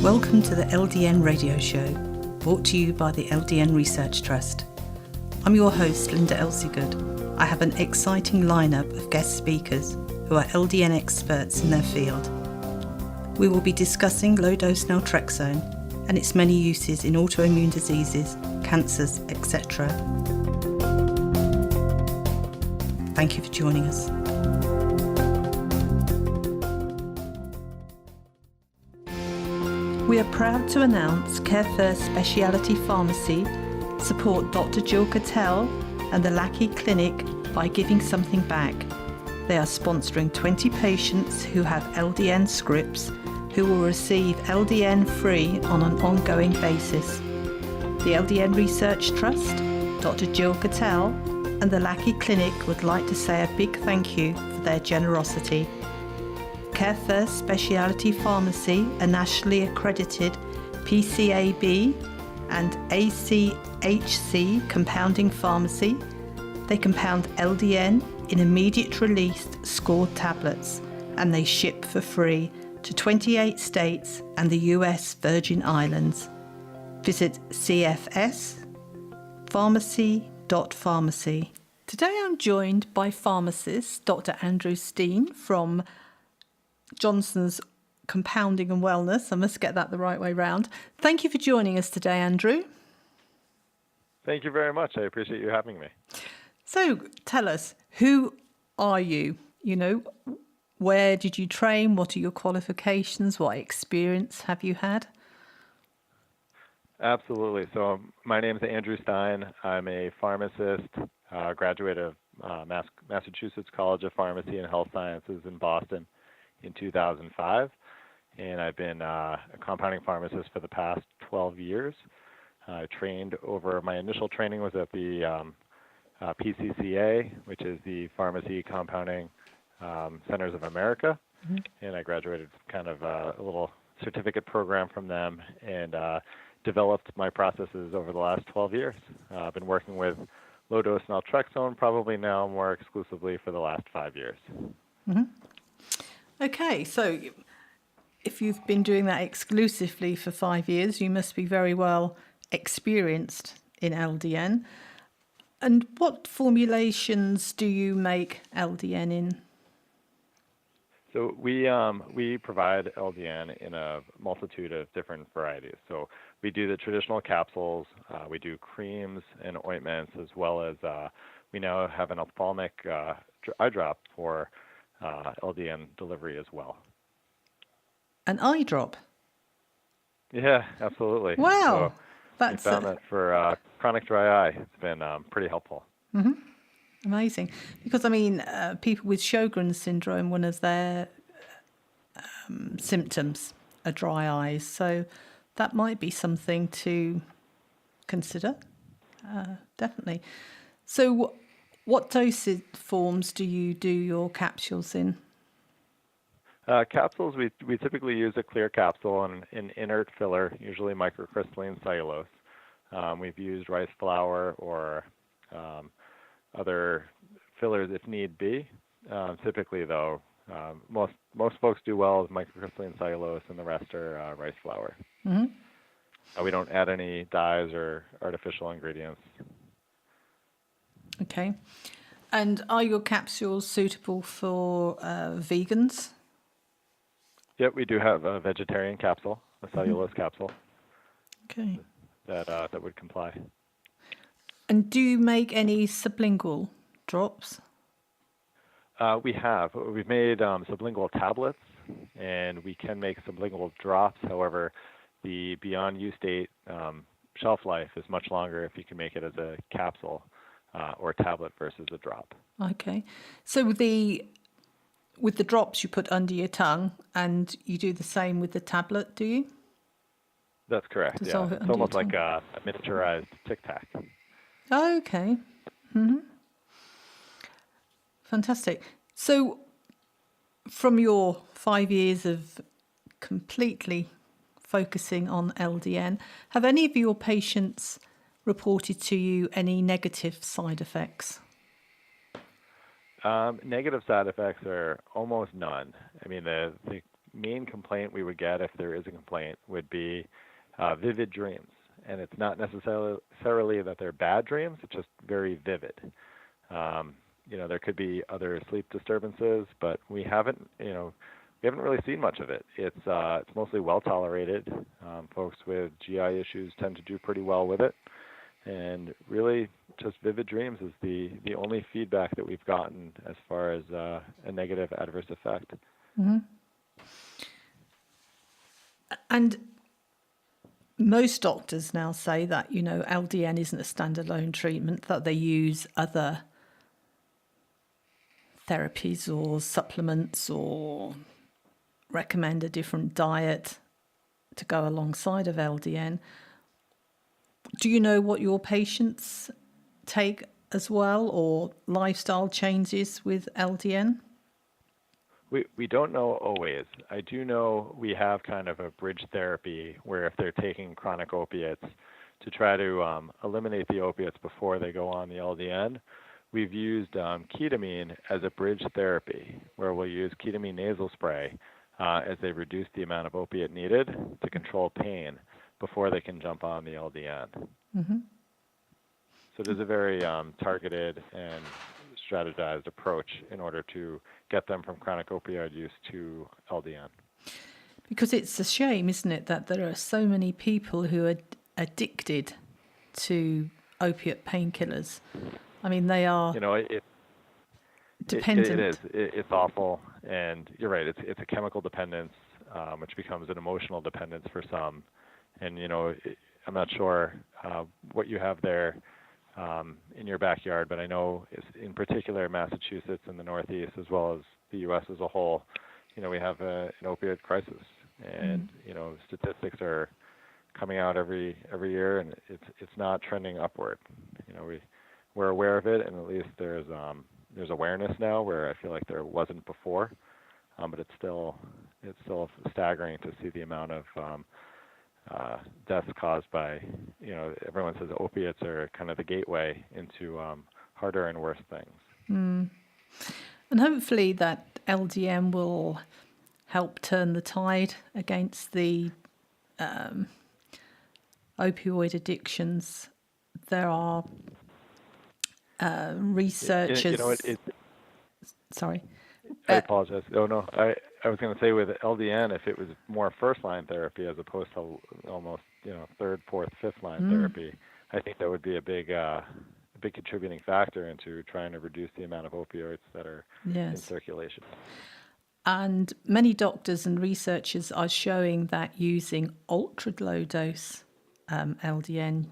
Welcome to the LDN Radio Show, brought to you by the LDN Research Trust. I'm your host, Linda Elseygood. I have an exciting lineup of guest speakers who are LDN experts in their field. We will be discussing low-dose naltrexone and its many uses in autoimmune diseases, cancers, etc. Thank you for joining us. We are proud to announce Care First Specialty Pharmacy support Dr. Jill Cattell and the Lackey Clinic by giving something back. They are sponsoring 20 patients who have LDN scripts who will receive LDN free on an ongoing basis. The LDN Research Trust, Dr. Jill Cattell and the Lackey Clinic would like to say a big thank you for their generosity. Care First Specialty Pharmacy, a nationally accredited PCAB and ACHC compounding pharmacy. They compound LDN in immediate release scored tablets and they ship for free to 28 states and the US Virgin Islands. Visit cfspharmacy.pharmacy. Today I'm joined by pharmacist Dr. Andrew Stein from Johnson's Compounding and Wellness. I must get that the right way round. Thank you for joining us today, Andrew. Thank you very much. I appreciate you having me. So tell us, who are you? You know, where did you train? What are your qualifications? What experience have you had? Absolutely. So my name is Andrew Stein. I'm a pharmacist, graduate of Massachusetts College of Pharmacy and Health Sciences in Boston in 2005, and I've been a compounding pharmacist for the past 12 years. I trained my initial training was at the PCCA, which is the Pharmacy Compounding Centers of America, and I graduated kind of a little certificate program from them and developed my processes over the last 12 years. I've been working with low-dose naltrexone probably now more exclusively for the last 5 years. Mm-hmm. Okay, so if you've been doing that exclusively for 5 years, you must be very well experienced in LDN. And what formulations do you make LDN in? So we provide LDN in a multitude of different varieties. So we do the traditional capsules, we do creams and ointments, as well as we now have an ophthalmic eye drop for LDN delivery as well. An eye drop? Yeah, absolutely. Wow. So we found that for chronic dry eye, it's been pretty helpful. Mm-hmm. Amazing. Because, I mean, people with Sjogren's syndrome, one of their symptoms are dry eyes. So that might be something to consider, definitely. So what dosage forms do you do your capsules in? Capsules, we typically use a clear capsule and an inert filler, usually microcrystalline cellulose. We've used rice flour or other fillers if need be. Typically, though, most folks do well with microcrystalline cellulose, and the rest are rice flour. Mm-hmm. We don't add any dyes or artificial ingredients. Okay. And are your capsules suitable for vegans? Yep, we do have a vegetarian capsule, a cellulose capsule. Okay. That would comply. And do you make any sublingual drops? We've made sublingual tablets, and we can make sublingual drops. However, the beyond use date shelf life is much longer if you can make it as a capsule or tablet versus a drop. Okay. So with the drops you put under your tongue, and you do the same with the tablet, do you? That's correct, yeah. It's almost like a miniaturized Tic Tac. Okay. Mm-hmm. Fantastic. So from your 5 years of completely focusing on LDN, have any of your patients reported to you any negative side effects? Negative side effects are almost none. I mean, the main complaint we would get, if there is a complaint, would be vivid dreams. And it's not necessarily that they're bad dreams, it's just very vivid. There could be other sleep disturbances, but we haven't really seen much of it. It's mostly well tolerated. Folks with GI issues tend to do pretty well with it. And really, just vivid dreams is the only feedback that we've gotten as far as a negative adverse effect. Mm-hmm. And most doctors now say that, LDN isn't a standalone treatment, that they use other therapies or supplements or recommend a different diet to go alongside of LDN. Do you know what your patients take as well, or lifestyle changes with LDN? We don't know always. I do know we have kind of a bridge therapy where if they're taking chronic opiates to try to eliminate the opiates before they go on the LDN, we've used ketamine as a bridge therapy where we'll use ketamine nasal spray as they reduce the amount of opiate needed to control pain before they can jump on the LDN. Mm-hmm. So it is a very targeted and strategized approach in order to get them from chronic opioid use to LDN. Because it's a shame, isn't it, that there are so many people who are addicted to opiate painkillers. I mean, they are dependent. It is. It's awful. And you're right. It's a chemical dependence, which becomes an emotional dependence for some. And, I'm not sure what you have there in your backyard, but I know in particular Massachusetts and the Northeast, as well as the U.S. as a whole, we have an opioid crisis. And, statistics are coming out every year, and it's not trending upward. We're aware of it, and at least there's awareness now where I feel like there wasn't before, but it's still staggering to see the amount of deaths caused by, everyone says opiates are kind of the gateway into harder and worse things. Mm. And hopefully that LDN will help turn the tide against the opioid addictions. There are researchers. Sorry. I apologize. Oh, no. I was going to say with LDN, if it was more first-line therapy as opposed to almost, third, fourth, fifth-line therapy, I think that would be a big contributing factor into trying to reduce the amount of opioids that are in circulation. And many doctors and researchers are showing that using ultra low dose LDN,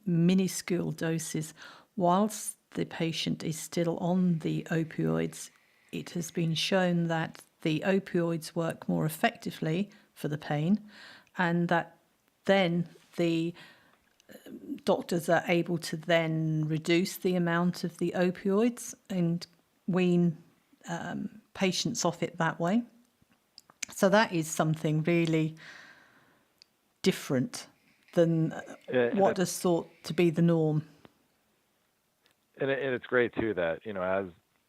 minuscule doses, whilst the patient is still on the opioids, it has been shown that the opioids work more effectively for the pain, and that then the doctors are able to then reduce the amount of the opioids and wean patients off it that way. So that is something really different than what is thought to be the norm. And it's great too that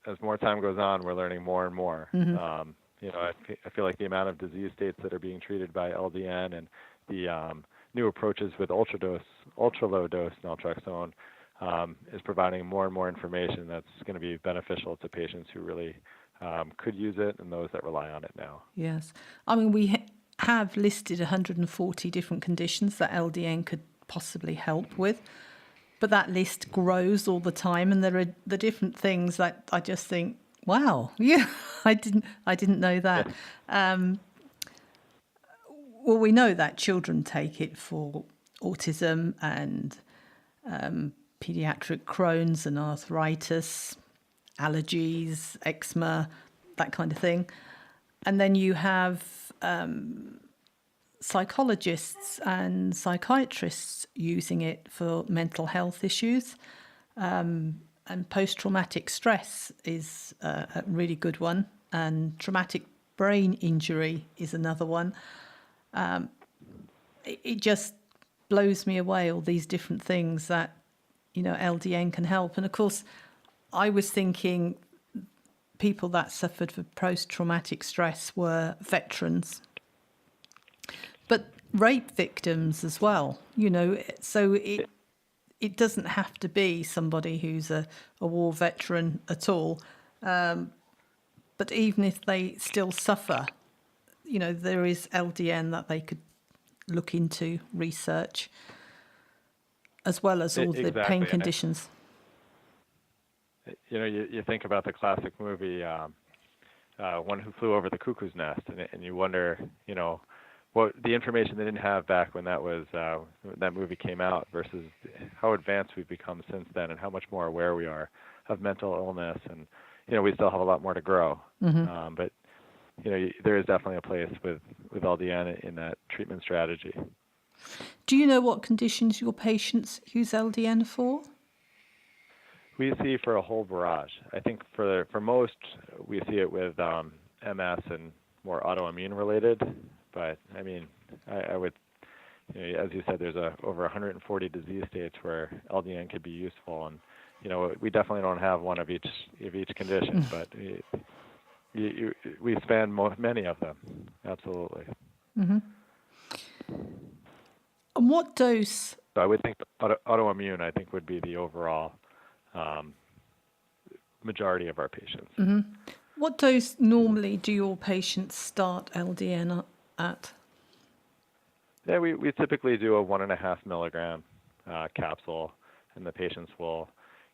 as more time goes on, we're learning more and more. Mm-hmm. I feel like the amount of disease states that are being treated by LDN and the new approaches with ultra low dose naltrexone is providing more and more information that's going to be beneficial to patients who really could use it and those that rely on it now. Yes. I mean, we have listed 140 different conditions that LDN could possibly help with, but that list grows all the time, and there are the different things that I just think, wow, yeah, I didn't know that. Yeah. Well, we know that children take it for autism and pediatric Crohn's and arthritis, allergies, eczema, that kind of thing. And then you have psychologists and psychiatrists using it for mental health issues. And post-traumatic stress is a really good one. And traumatic brain injury is another one. It just blows me away, all these different things that, LDN can help. And of course, I was thinking people that suffered from post-traumatic stress were veterans, but rape victims as well, so it doesn't have to be somebody who's a war veteran at all. But even if they still suffer, there is LDN that they could look into, research, as well as all the pain conditions. You think about the classic movie, One Who Flew Over the Cuckoo's Nest, and you wonder, what the information they didn't have back when that movie came out versus how advanced we've become since then, and how much more aware we are of mental illness, and we still have a lot more to grow. Mm-hmm. But there is definitely a place with LDN in that treatment strategy. Do you know what conditions your patients use LDN for? We see for a whole barrage. I think for most, we see it with MS and more autoimmune related. But I mean, I would, as you said, there's over 140 disease states where LDN could be useful, and we definitely don't have one of each condition, but we span many of them. Absolutely. Mm-hmm. And what dose? So I would think autoimmune, I think, would be the overall majority of our patients. Mm-hmm. What dose normally do your patients start LDN at? Yeah, we typically do a 1.5 milligram capsule, and the patients will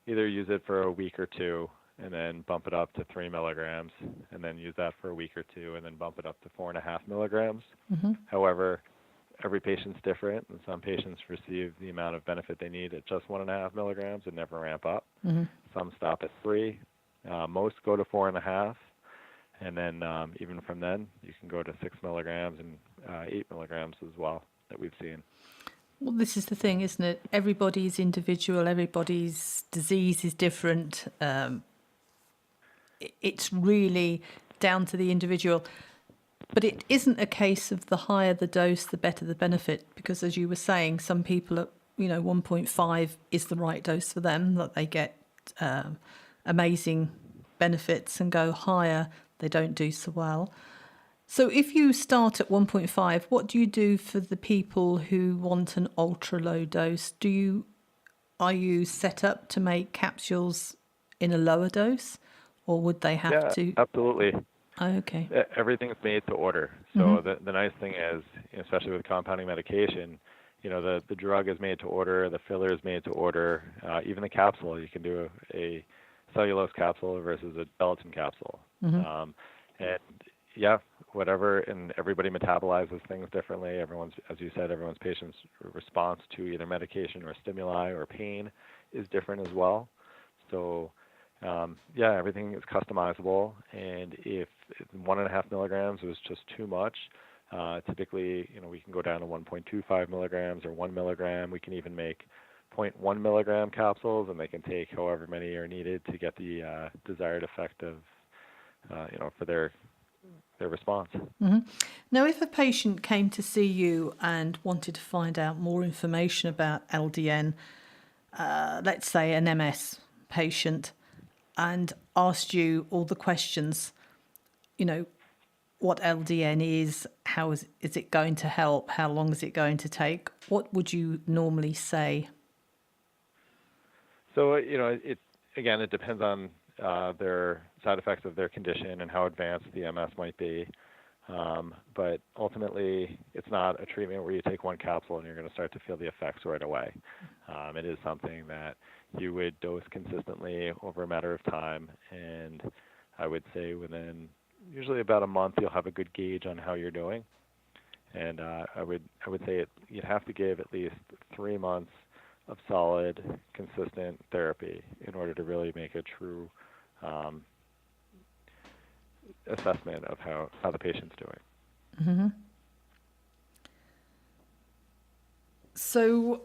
either use it for a week or two, and then bump it up to 3 milligrams, and then use that for a week or two, and then bump it up to 4.5 milligrams. Mm-hmm. However, every patient's different, and some patients receive the amount of benefit they need at just 1.5 milligrams and never ramp up. Mm-hmm. Some stop at 3. Most go to 4.5, and then even from then, you can go to 6 milligrams and 8 milligrams as well that we've seen. Well, this is the thing, isn't it? Everybody's individual. Everybody's disease is different. It's really down to the individual. But it isn't a case of the higher the dose, the better the benefit. Because as you were saying, some people at 1.5 is the right dose for them, that they get amazing benefits, and go higher, they don't do so well. So if you start at 1.5, what do you do for the people who want an ultra low dose? Are you set up to make capsules in a lower dose, or would they have to? Absolutely. Oh, okay. Everything's made to order. So Mm-hmm. the nice thing is, especially with compounding medication, the drug is made to order, the filler is made to order, even the capsule. You can do a cellulose capsule versus a gelatin capsule. Mm-hmm. And yeah, whatever, and everybody metabolizes things differently. As you said, everyone's patient's response to either medication or stimuli or pain is different as well. So everything is customizable, and if 1.5 milligrams was just too much, typically, we can go down to 1.25 milligrams or 1 milligram. We can even make 0.1 milligram capsules, and they can take however many are needed to get the desired effect of, for their response. Mm-hmm. Now, if a patient came to see you and wanted to find out more information about LDN, let's say an MS patient, and asked you all the questions, what LDN is, how is it going to help, how long is it going to take, what would you normally say? So, it depends on their side effects of their condition and how advanced the MS might be. But ultimately, it's not a treatment where you take one capsule and you're going to start to feel the effects right away. It is something that you would dose consistently over a matter of time, and I would say within usually about a month you'll have a good gauge on how you're doing. And I would say you'd have to give at least 3 months of solid, consistent therapy in order to really make a true assessment of how the patient's doing. Mm-hmm. So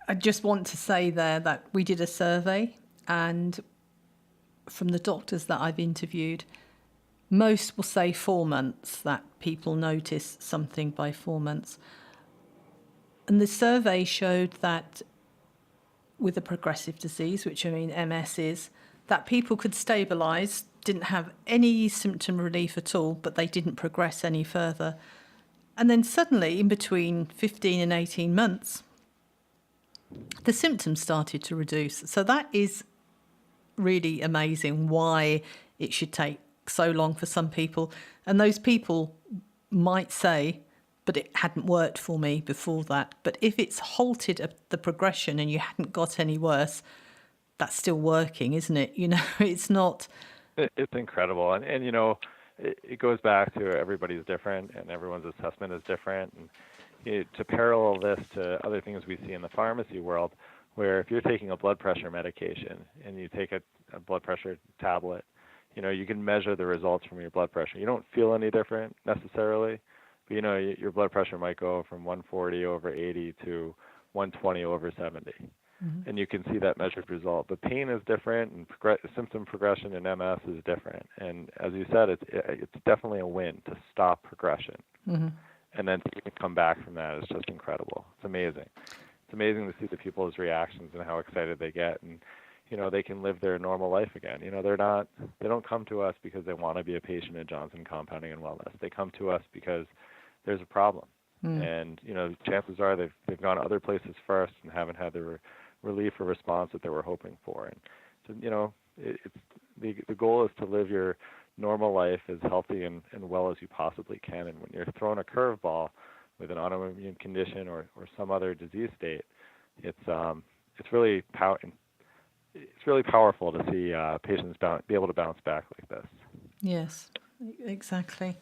I just want to say there that we did a survey, and from the doctors that I've interviewed, most will say 4 months, that people notice something by 4 months. And the survey showed that with a progressive disease, which MS is, that people could stabilise, didn't have any symptom relief at all, but they didn't progress any further. And then suddenly, in between 15 and 18 months, the symptoms started to reduce. So that is really amazing why it should take so long for some people. And those people might say, but it hadn't worked for me before that. But if it's halted the progression and you hadn't got any worse, that's still working, isn't it? You know, it's not... It's incredible. And you know, it goes back to everybody's different and everyone's assessment is different. And to parallel this to other things we see in the pharmacy world, where if you're taking a blood pressure medication and you take a blood pressure tablet, you know, you can measure the results from your blood pressure. You don't feel any different necessarily, but you know, your blood pressure might go from 140 over 80 to 120 over 70. Mm-hmm. And you can see that measured result. But pain is different, and symptom progression in MS is different. And as you said, it's definitely a win to stop progression. Mm-hmm. And then you can come back from that. It's just incredible. It's amazing. It's amazing to see the people's reactions and how excited they get. And, you know, they can live their normal life again. You know, they don't come to us because they want to be a patient at Johnson Compounding and Wellness. They come to us because there's a problem. Mm. And, you know, chances are they've gone other places first and haven't had the relief or response that they were hoping for. And so, you know, the goal is to live your normal life as healthy and well as you possibly can. And when you're thrown a curveball with an autoimmune condition or some other disease state, it's really powerful to see patients be able to bounce back like this. Yes, exactly.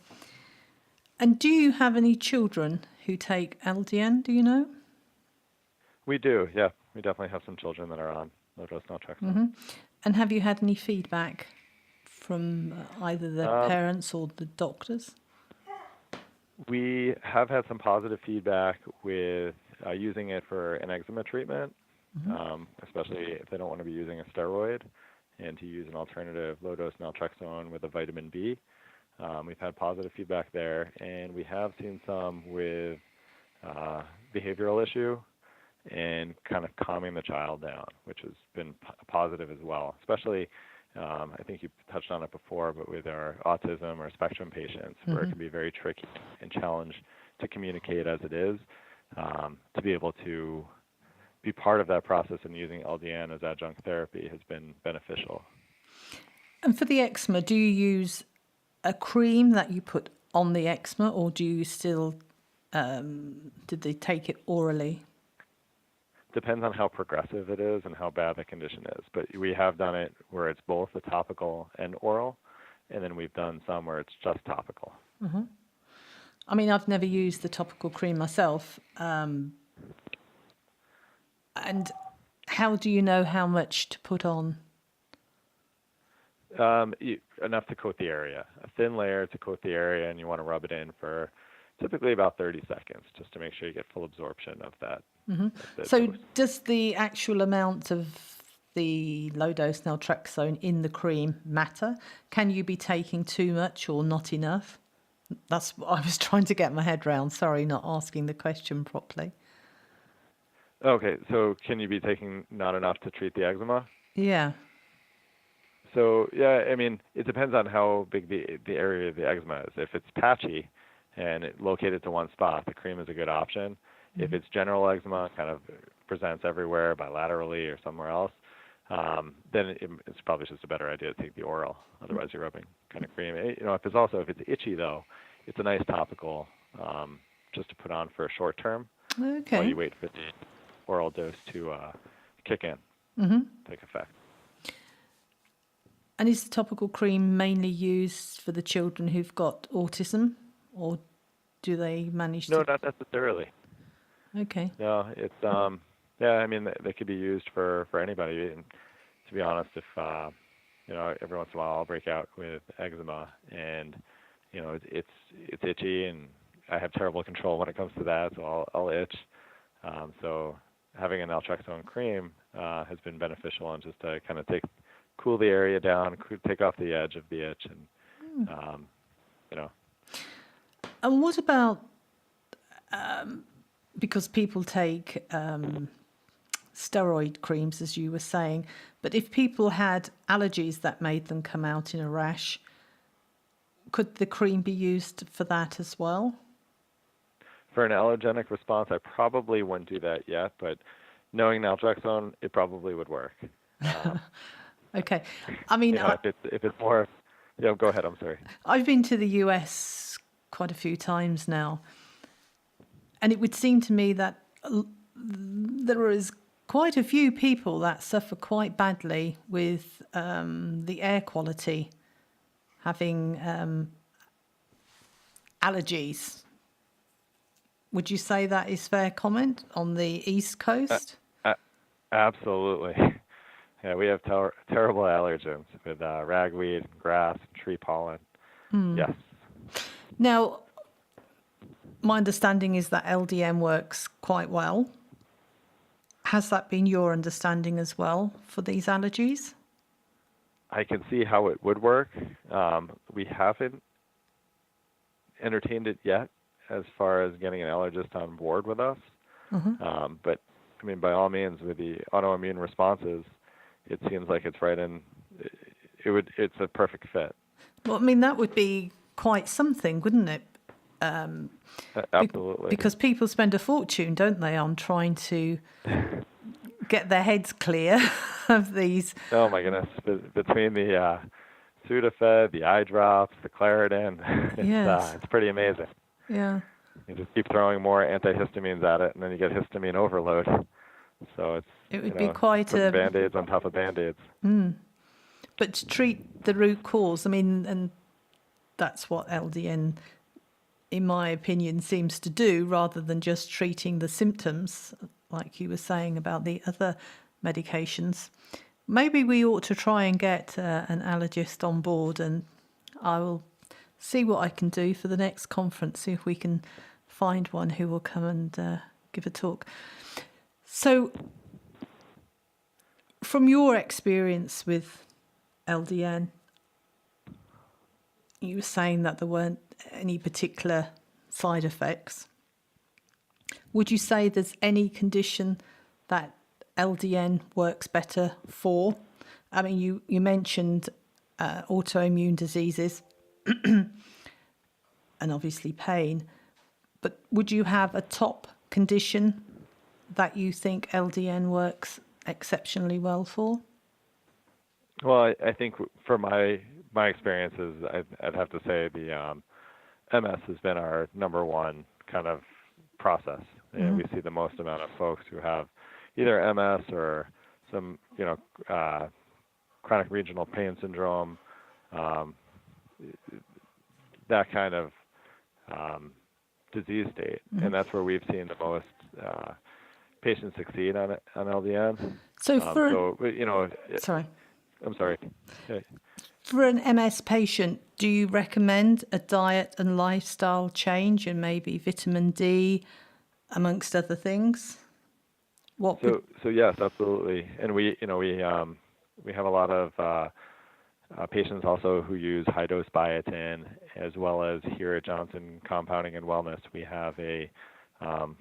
And do you have any children who take LDN? Do you know? We do, yeah. We definitely have some children that are on Low Dose Naltrexone. Mm-hmm. And have you had any feedback from either the parents or the doctors? We have had some positive feedback with using it for an eczema treatment, mm-hmm. Especially if they don't want to be using a steroid, and to use an alternative low-dose naltrexone with a vitamin B. We've had positive feedback there, and we have seen some with behavioral issue and kind of calming the child down, which has been positive as well, especially, I think you touched on it before, but with our autism or spectrum patients, mm-hmm. where it can be very tricky and challenged to communicate as it is, to be able to be part of that process and using LDN as adjunct therapy has been beneficial. And for the eczema, do you use a cream that you put on the eczema, or do you still, did they take it orally? Depends on how progressive it is and how bad the condition is. But we have done it where it's both a topical and oral, and then we've done some where it's just topical. Mm-hmm. I mean, I've never used the topical cream myself. And how do you know how much to put on? Enough to coat the area. A thin layer to coat the area, and you want to rub it in for typically about 30 seconds just to make sure you get full absorption of that. Mm-hmm. So does the actual amount of the low-dose naltrexone in the cream matter? Can you be taking too much or not enough? That's what I was trying to get my head around. Sorry, not asking the question properly. Okay, so can you be taking not enough to treat the eczema? Yeah. So, yeah, I mean, it depends on how big the area of the eczema is. If it's patchy and it's located to one spot, the cream is a good option. Mm-hmm. If it's general eczema, kind of presents everywhere bilaterally or somewhere else, then it's probably just a better idea to take the oral. Otherwise, you're rubbing kind of cream. You know, if it's itchy though, it's a nice topical just to put on for a short term. Okay. While you wait for the oral dose to kick in, mm-hmm. take effect. And is the topical cream mainly used for the children who've got autism, or do they manage to... No, not necessarily. Okay. No, it's, yeah, I mean, they could be used for anybody. And to be honest, if, you know, every once in a while I'll break out with eczema and, you know, it's itchy and I have terrible control when it comes to that, so I'll itch. So having a naltrexone cream has been beneficial, and just to kind of cool the area down, take off the edge of the itch, and you know. And what about because people take steroid creams, as you were saying. But if people had allergies that made them come out in a rash, could the cream be used for that as well? For an allergenic response, I probably wouldn't do that yet, but knowing naltrexone, it probably would work. Okay. I mean, if it's more, go ahead. I'm sorry. I've been to the US quite a few times now, and it would seem to me that there is quite a few people that suffer quite badly with the air quality, having allergies. Would you say that is fair comment on the East Coast? Absolutely. Yeah, we have terrible allergens with ragweed, grass, tree pollen. Yes. Now, my understanding is that LDN works quite well. Has that been your understanding as well for these allergies? I can see how it would work. We haven't entertained it yet as far as getting an allergist on board with us. But, I mean, by all means, with the autoimmune responses, it seems like it's right in, it's a perfect fit. Well, I mean, that would be quite something, wouldn't it? Absolutely. Because people spend a fortune, don't they, on trying to get their heads clear of these. Oh, my goodness. Between the Sudafed, the eye drops, the Claritin, it's pretty amazing. Yeah. You just keep throwing more antihistamines at it, and then you get histamine overload. So it would be quite a Band-Aids on top of Band-Aids. But to treat the root cause, I mean, and that's what LDN, in my opinion, seems to do, rather than just treating the symptoms, like you were saying about the other medications. Maybe we ought to try and get an allergist on board, and I will see what I can do for the next conference, see if we can find one who will come and give a talk. So, from your experience with LDN, you were saying that there weren't any particular side effects. Would you say there's any condition that LDN works better for? I mean, you mentioned autoimmune diseases and obviously pain, but would you have a top condition that you think LDN works exceptionally well for? Well, I think for my experiences, I'd have to say the MS has been our number one kind of process. And we see the most amount of folks who have either MS or some, chronic regional pain syndrome, that kind of disease state. And that's where we've seen the most patients succeed on LDN. So sorry. I'm sorry. Okay. For an MS patient, do you recommend a diet and lifestyle change and maybe vitamin D, amongst other things? So yes, absolutely. And we have a lot of patients also who use high dose biotin, as well as here at Johnson Compounding and Wellness, we have a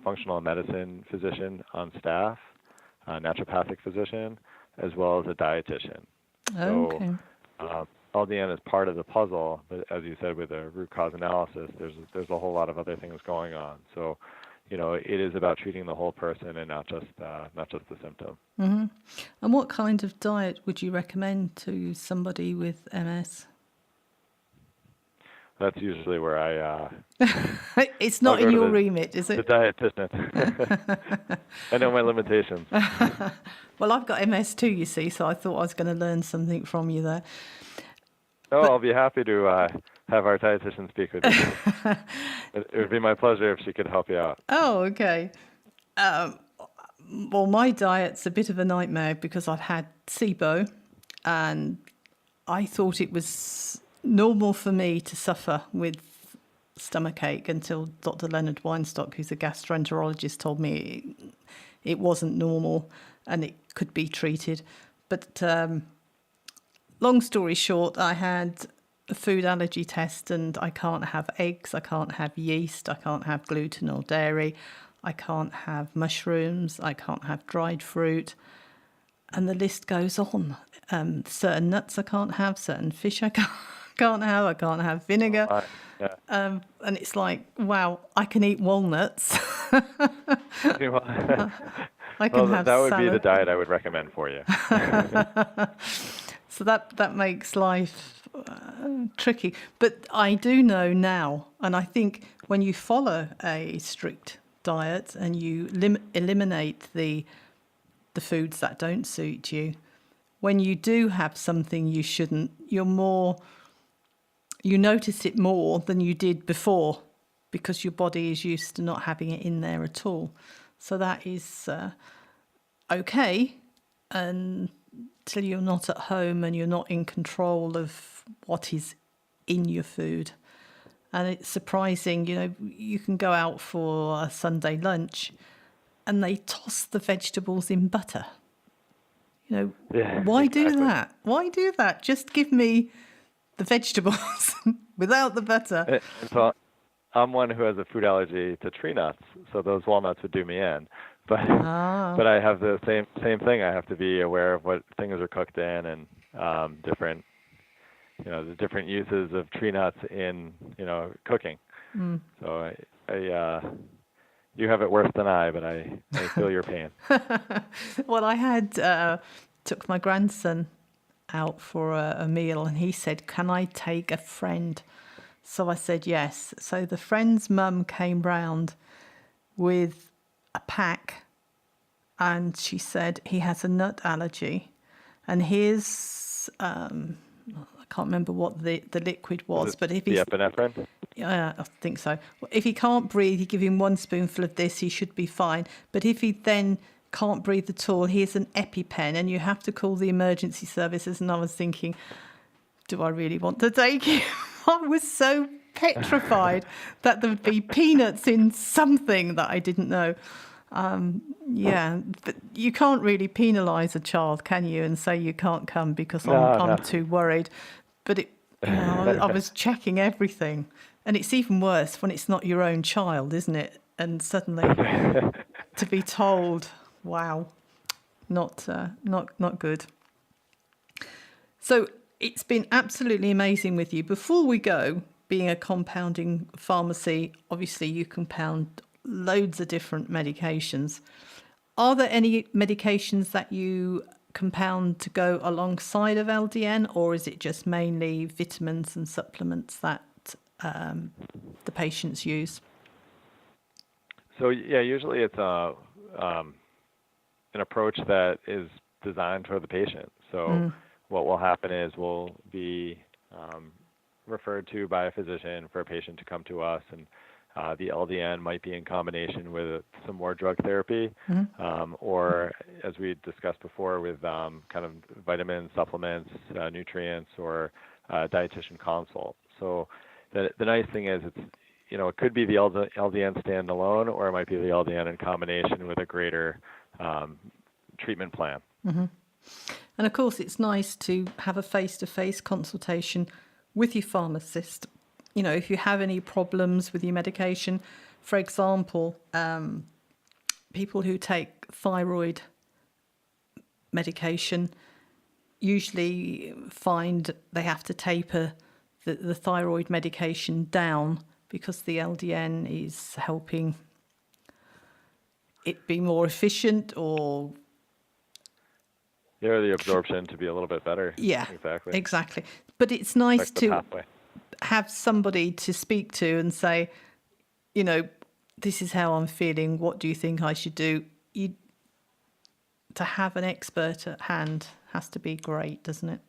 functional medicine physician on staff, a naturopathic physician, as well as a dietitian. Okay. So LDN is part of the puzzle, but as you said, with the root cause analysis, there's a whole lot of other things going on. So, it is about treating the whole person and not just the symptom. Mm-hmm. And what kind of diet would you recommend to somebody with MS? That's usually where I. It's not in your remit, is it? The dietitian. I know my limitations. Well, I've got MS too, you see, so I thought I was going to learn something from you there. I'll be happy to have our dietitian speak with you. It would be my pleasure if she could help you out. Oh, okay. Well, my diet's a bit of a nightmare because I've had SIBO, and I thought it was normal for me to suffer with stomachache until Dr. Leonard Weinstock, who's a gastroenterologist, told me it wasn't normal and it could be treated. But long story short, I had a food allergy test and I can't have eggs, I can't have yeast, I can't have gluten or dairy, I can't have mushrooms, I can't have dried fruit, and the list goes on. Certain nuts I can't have, certain fish I can't have, I can't have vinegar. Yeah. And it's like, wow, I can eat walnuts. I can have that would salad. be the diet I would recommend for you. So that makes life tricky. But I do know now, and I think when you follow a strict diet and you eliminate the foods that don't suit you, when you do have something you shouldn't, you notice it more than you did before, because your body is used to not having it in there at all. So that is okay until you're not at home and you're not in control of what is in your food. And it's surprising, you can go out for a Sunday lunch and they toss the vegetables in butter. Why do that? Why do that? Just give me the vegetables without the butter. And so I'm one who has a food allergy to tree nuts, so those walnuts would do me in. But I have the same thing. I have to be aware of what things are cooked in and different, the different uses of tree nuts in cooking. So you have it worse than I, but I feel your pain. Well, I had took my grandson out for a meal, and he said, "Can I take a friend?" So I said yes. So the friend's mum came round with a pack, and she said he has a nut allergy, and his I can't remember what the liquid was, but if he's epinephrine. Yeah, I think so. If he can't breathe, you give him one spoonful of this, he should be fine. But if he then can't breathe at all, here's an EpiPen, and you have to call the emergency services. And I was thinking, do I really want to take him? I was so petrified that there would be peanuts in something that I didn't know. But you can't really penalise a child, can you, and say you can't come because I'm too worried. But I was checking everything. And it's even worse when it's not your own child, isn't it? And suddenly to be told, wow, not good. So it's been absolutely amazing with you. Before we go, being a compounding pharmacy, obviously you compound loads of different medications. Are there any medications that you compound to go alongside of LDN, or is it just mainly vitamins and supplements that the patients use? So usually it's an approach that is designed for the patient. So what will happen is we'll be referred to by a physician for a patient to come to us, and the LDN might be in combination with some more drug therapy, or as we discussed before, with kind of vitamins, supplements, nutrients, or dietitian consult. So the nice thing is it could be the LDN standalone, or it might be the LDN in combination with a greater treatment plan. And of course, it's nice to have a face-to-face consultation with your pharmacist. If you have any problems with your medication, for example, people who take thyroid medication usually find they have to taper the thyroid medication down because the LDN is helping it be more efficient, or the absorption to be a little bit better. Yeah, exactly. But it's nice to have somebody to speak to and say, this is how I'm feeling. What do you think I should do? To have an expert at hand has to be great, doesn't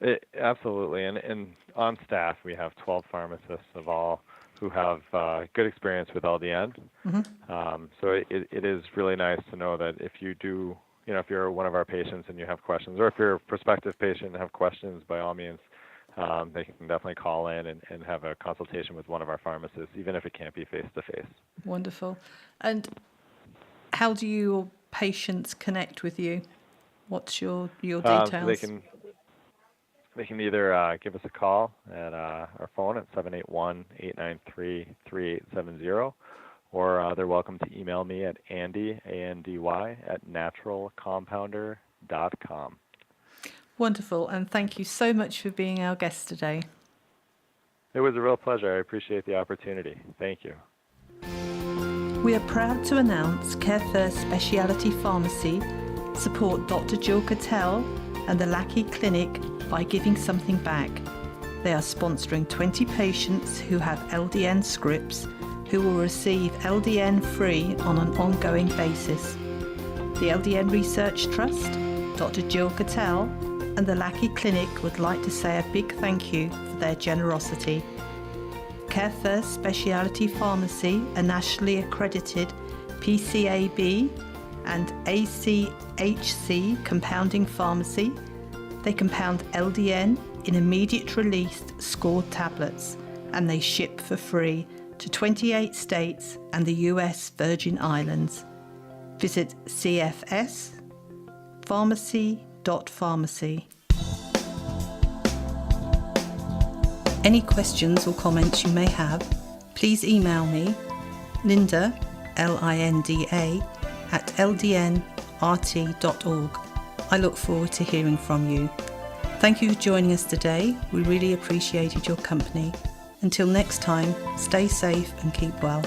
it? Absolutely. And on staff, we have 12 pharmacists of all who have good experience with LDN. So it is really nice to know that if you do, if you're one of our patients and you have questions, or if you're a prospective patient and have questions, by all means, they can definitely call in and have a consultation with one of our pharmacists, even if it can't be face-to-face. Wonderful. And how do your patients connect with you? What's your details? So they can either give us a call at our phone at 781-893-3870, or they're welcome to email me at Andy, A-N-D-Y, at naturalcompounder.com. Wonderful, and thank you so much for being our guest today. It was a real pleasure. I appreciate the opportunity. Thank you. We are proud to announce Care First Specialty Pharmacy support Dr. Jill Cattell and the Lackey Clinic by giving something back. They are sponsoring 20 patients who have LDN scripts who will receive LDN free on an ongoing basis. The LDN Research Trust, Dr. Jill Cattell, and the Lackey Clinic would like to say a big thank you for their generosity. Care First Specialty Pharmacy, a nationally accredited PCAB and ACHC compounding pharmacy. They compound LDN in immediate release scored tablets, and they ship for free to 28 states and the US Virgin Islands. Visit cfspharmacy.pharmacy. Any questions or comments you may have, please email me, Linda, Linda, at ldnrt.org. I look forward to hearing from you. Thank you for joining us today. We really appreciated your company. Until next time, stay safe and keep well.